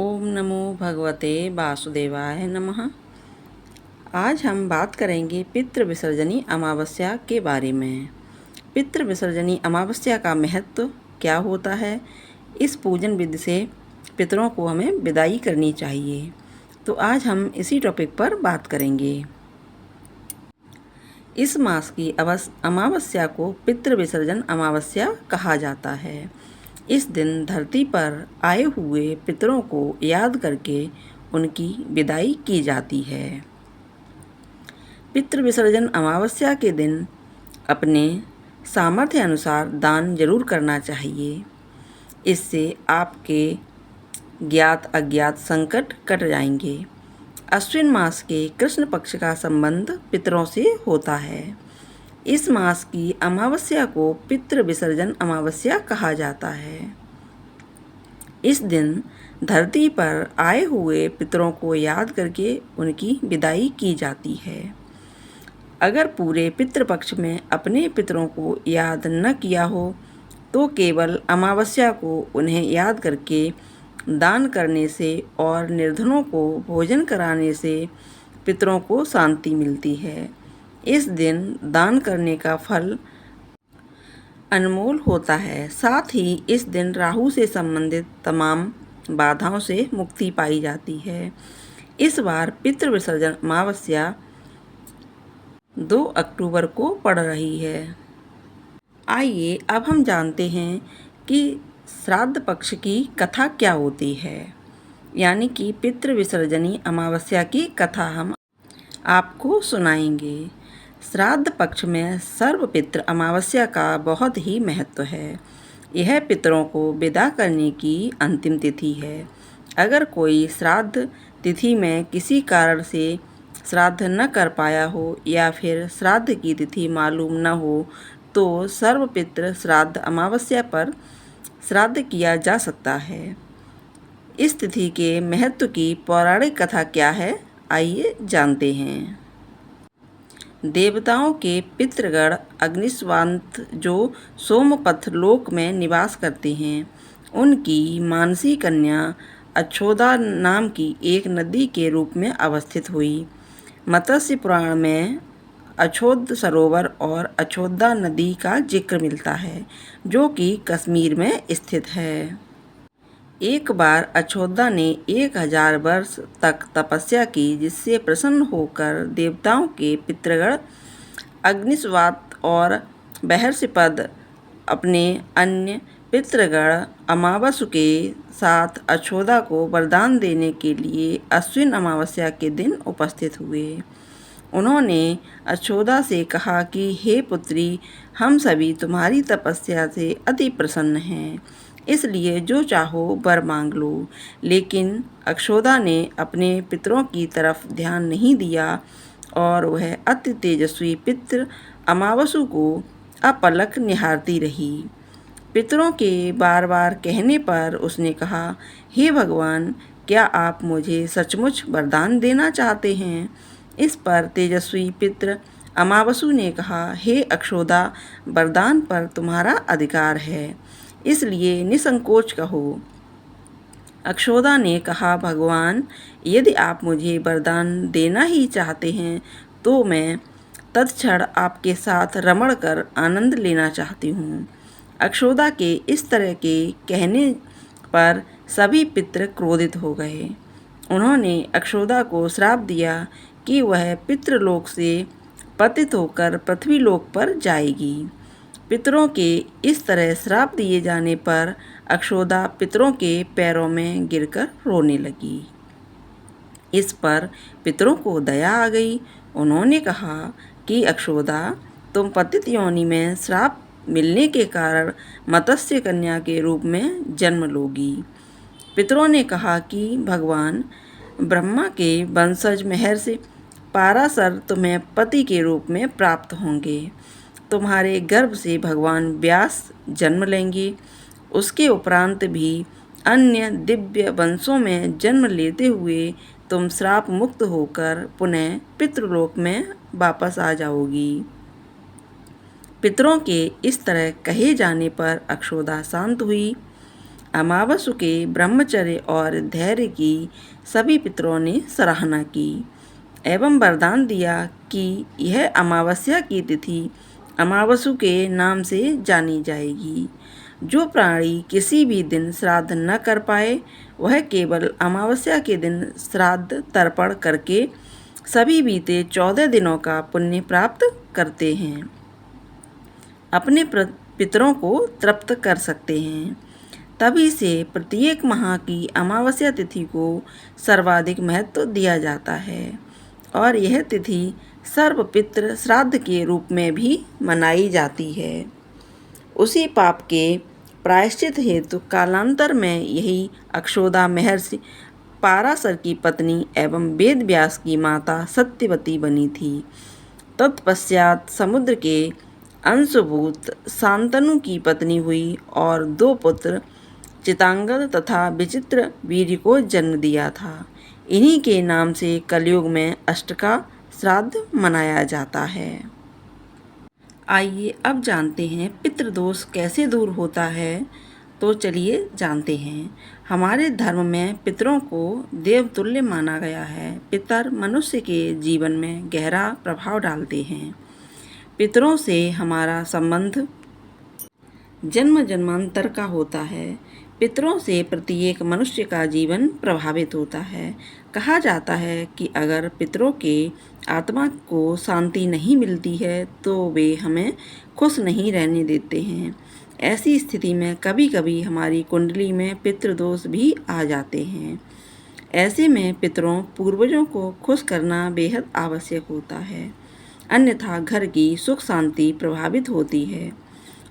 ओम नमो भगवते वासुदेवाय नमः। आज हम बात करेंगे पितृ विसर्जनी अमावस्या के बारे में। पितृ विसर्जनी अमावस्या का महत्व क्या होता है, इस पूजन विधि से पितरों को हमें विदाई करनी चाहिए, तो आज हम इसी टॉपिक पर बात करेंगे। इस मास की अमावस्या को पितृ विसर्जन अमावस्या कहा जाता है। इस दिन धरती पर आए हुए पितरों को याद करके उनकी विदाई की जाती है। पितृ विसर्जन अमावस्या के दिन अपने सामर्थ्य अनुसार दान जरूर करना चाहिए। इससे आपके ज्ञात अज्ञात संकट कट जाएंगे। अश्विन मास के कृष्ण पक्ष का संबंध पितरों से होता है। इस मास की अमावस्या को पितृ विसर्जन अमावस्या कहा जाता है। इस दिन धरती पर आए हुए पितरों को याद करके उनकी विदाई की जाती है। अगर पूरे पितृपक्ष में अपने पितरों को याद न किया हो तो केवल अमावस्या को उन्हें याद करके दान करने से और निर्धनों को भोजन कराने से पितरों को शांति मिलती है। इस दिन दान करने का फल अनमोल होता है। साथ ही इस दिन राहु से संबंधित तमाम बाधाओं से मुक्ति पाई जाती है। इस बार पितृ विसर्जन अमावस्या 2 अक्टूबर को पड़ रही है। आइए अब हम जानते हैं कि श्राद्ध पक्ष की कथा क्या होती है, यानी कि पितृ विसर्जनी अमावस्या की कथा हम आपको सुनाएंगे। श्राद्ध पक्ष में सर्वपितृ अमावस्या का बहुत ही महत्व है। यह पितरों को विदा करने की अंतिम तिथि है। अगर कोई श्राद्ध तिथि में किसी कारण से श्राद्ध न कर पाया हो या फिर श्राद्ध की तिथि मालूम न हो तो सर्वपितृ श्राद्ध अमावस्या पर श्राद्ध किया जा सकता है। इस तिथि के महत्व की पौराणिक कथा क्या है, आइए जानते हैं। देवताओं के पितृगण अग्निस्वांत जो सोमपथ लोक में निवास करते हैं, उनकी मानसी कन्या अक्षोदा नाम की एक नदी के रूप में अवस्थित हुई। मत्स्य पुराण में अक्षोद सरोवर और अक्षोदा नदी का जिक्र मिलता है, जो कि कश्मीर में स्थित है। एक बार अक्षोदा ने 1000 वर्ष तक तपस्या की, जिससे प्रसन्न होकर देवताओं के पितृगण अग्निस्वात और बहर्षिपद अपने अन्य पितृगण अमावस्या के साथ अक्षोदा को वरदान देने के लिए अश्विन अमावस्या के दिन उपस्थित हुए। उन्होंने अक्षोदा से कहा कि हे पुत्री, हम सभी तुम्हारी तपस्या से अति प्रसन्न हैं, इसलिए जो चाहो वर मांग लो। लेकिन अक्षोदा ने अपने पितरों की तरफ ध्यान नहीं दिया और वह अति तेजस्वी पितृ अमावस्या को अपलक निहारती रही। पितरों के बार बार कहने पर उसने कहा, हे भगवान, क्या आप मुझे सचमुच वरदान देना चाहते हैं? इस पर तेजस्वी पितृ अमावस्या ने कहा, हे अक्षोदा, वरदान पर तुम्हारा अधिकार है, इसलिए निसंकोच कहो। अक्षोदा ने कहा, भगवान, यदि आप मुझे वरदान देना ही चाहते हैं तो मैं तत्क्षण आपके साथ रमण कर आनंद लेना चाहती हूँ। अक्षोदा के इस तरह के कहने पर सभी पितृ क्रोधित हो गए। उन्होंने अक्षोदा को श्राप दिया कि वह पितृलोक से पतित होकर पृथ्वीलोक पर जाएगी। पितरों के इस तरह श्राप दिए जाने पर अक्षोदा पितरों के पैरों में गिरकर रोने लगी। इस पर पितरों को दया आ गई। उन्होंने कहा कि अक्षोदा, तुम पतित योनि में श्राप मिलने के कारण मत्स्य कन्या के रूप में जन्म लोगी। पितरों ने कहा कि भगवान, ब्रह्मा के वंशज महर्षि पाराशर तुम्हें पति के रूप में प्राप्त होंगे। तुम्हारे गर्भ से भगवान व्यास जन्म लेंगे। उसके उपरांत भी अन्य दिव्य वंशों में जन्म लेते हुए तुम श्राप मुक्त होकर पुनः पितृलोक में वापस आ जाओगी। पितरों के इस तरह कहे जाने पर अक्षोदा शांत हुई। अमावस्या के ब्रह्मचर्य और धैर्य की सभी पितरों ने सराहना की एवं वरदान दिया कि यह अमावस्या की तिथि अमावस्या के नाम से जानी जाएगी। जो प्राणी किसी भी दिन श्राद्ध न कर पाए वह केवल अमावस्या के दिन श्राद्ध तर्पण करके सभी बीते 14 दिनों का पुण्य प्राप्त करते हैं, अपने पितरों को तृप्त कर सकते हैं। तभी से प्रत्येक माह की अमावस्या तिथि को सर्वाधिक महत्व दिया जाता है और यह तिथि सर्वपितृ श्राद्ध के रूप में भी मनाई जाती है। उसी पाप के प्रायश्चित हेतु कालांतर में यही अक्षोदा महर्षि पाराशर की पत्नी एवं वेद व्यास की माता सत्यवती बनी थी। तत्पश्चात समुद्र के अंशभूत शांतनु की पत्नी हुई और 2 पुत्र चितांगद तथा विचित्र वीर्य को जन्म दिया था। इन्हीं के नाम से कलयुग में अष्टका श्राद्ध मनाया जाता है। आइए अब जानते हैं पितृदोष कैसे दूर होता है। तो चलिए जानते हैं। हमारे धर्म में पितरों को देवतुल्य माना गया है। पितर मनुष्य के जीवन में गहरा प्रभाव डालते हैं। पितरों से हमारा संबंध जन्म जन्मांतर का होता है। पितरों से प्रत्येक मनुष्य का जीवन प्रभावित होता है। कहा जाता है कि अगर पितरों के आत्मा को शांति नहीं मिलती है तो वे हमें खुश नहीं रहने देते हैं। ऐसी स्थिति में कभी कभी हमारी कुंडली में पितृदोष भी आ जाते हैं। ऐसे में पितरों पूर्वजों को खुश करना बेहद आवश्यक होता है, अन्यथा घर की सुख शांति प्रभावित होती है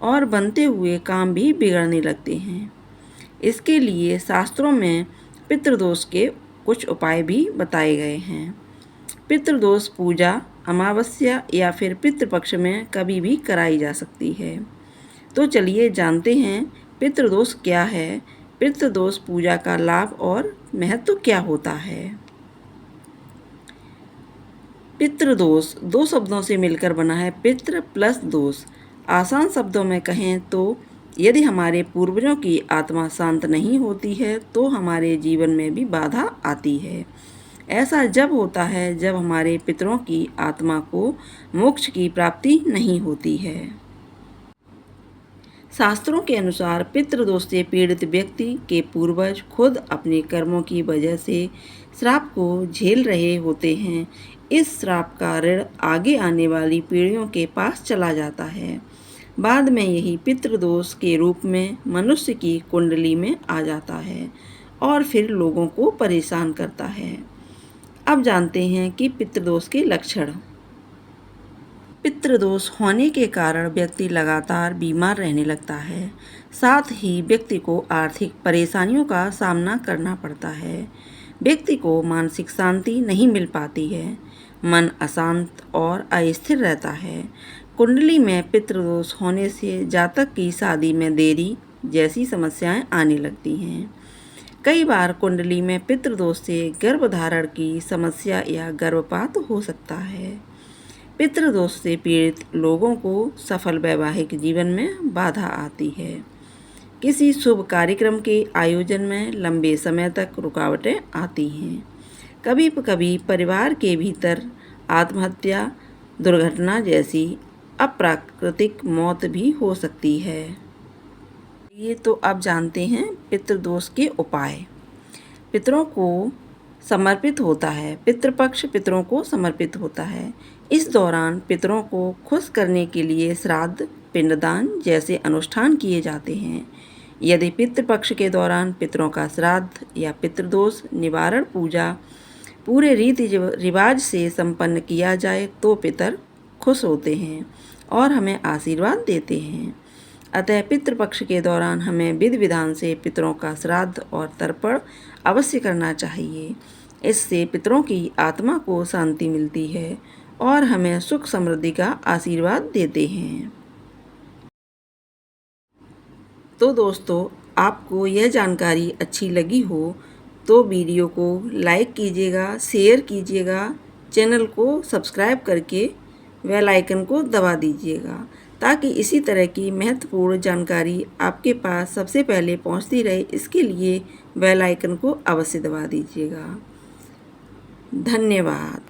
और बनते हुए काम भी बिगड़ने लगते हैं। इसके लिए शास्त्रों में पितृदोष के कुछ उपाय भी बताए गए हैं। पितृदोष पूजा अमावस्या या फिर पितृपक्ष में कभी भी कराई जा सकती है। तो चलिए जानते हैं पितृदोष क्या है, पितृदोष पूजा का लाभ और महत्व क्या होता है। पितृदोष 2 शब्दों से मिलकर बना है, पितृ प्लस दोष। आसान शब्दों में कहें तो यदि हमारे पूर्वजों की आत्मा शांत नहीं होती है तो हमारे जीवन में भी बाधा आती है। ऐसा जब होता है जब हमारे पितरों की आत्मा को मोक्ष की प्राप्ति नहीं होती है। शास्त्रों के अनुसार पितृदोष से पीड़ित व्यक्ति के पूर्वज खुद अपने कर्मों की वजह से श्राप को झेल रहे होते हैं। इस श्राप का ऋण आगे आने वाली पीढ़ियों के पास चला जाता है। बाद में यही पितृदोष के रूप में मनुष्य की कुंडली में आ जाता है और फिर लोगों को परेशान करता है। अब जानते हैं कि पितृदोष के लक्षण। पितृदोष होने के कारण व्यक्ति लगातार बीमार रहने लगता है। साथ ही व्यक्ति को आर्थिक परेशानियों का सामना करना पड़ता है। व्यक्ति को मानसिक शांति नहीं मिल पाती है। मन अशांत और अस्थिर रहता है। कुंडली में पितृदोष होने से जातक की शादी में देरी जैसी समस्याएं आने लगती हैं। कई बार कुंडली में पितृदोष से गर्भधारण की समस्या या गर्भपात हो सकता है। पितृदोष से पीड़ित लोगों को सफल वैवाहिक जीवन में बाधा आती है। किसी शुभ कार्यक्रम के आयोजन में लंबे समय तक रुकावटें आती हैं। कभी कभी परिवार के भीतर आत्महत्या, दुर्घटना जैसी अप्राकृतिक मौत भी हो सकती है। ये तो अब जानते हैं पितृदोष के उपाय। पितरों को समर्पित होता है। पितृपक्ष पितरों को समर्पित होता है। इस दौरान पितरों को खुश करने के लिए श्राद्ध, पिंडदान जैसे अनुष्ठान किए जाते हैं। यदि पितृपक्ष के दौरान पितरों का श्राद्ध या पितृदोष निवारण पूजा पूरे रीति रिवाज से संपन्न किया जाए तो पितर खुश होते हैं और हमें आशीर्वाद देते हैं। अतः पितृपक्ष के दौरान हमें विधि विधान से पितरों का श्राद्ध और तर्पण अवश्य करना चाहिए। इससे पितरों की आत्मा को शांति मिलती है और हमें सुख समृद्धि का आशीर्वाद देते हैं। तो दोस्तों, आपको यह जानकारी अच्छी लगी हो तो वीडियो को लाइक कीजिएगा, शेयर कीजिएगा, चैनल को सब्सक्राइब करके बेल आइकन को दबा दीजिएगा ताकि इसी तरह की महत्वपूर्ण जानकारी आपके पास सबसे पहले पहुंचती रहे। इसके लिए बेल आइकन को अवश्य दबा दीजिएगा। धन्यवाद।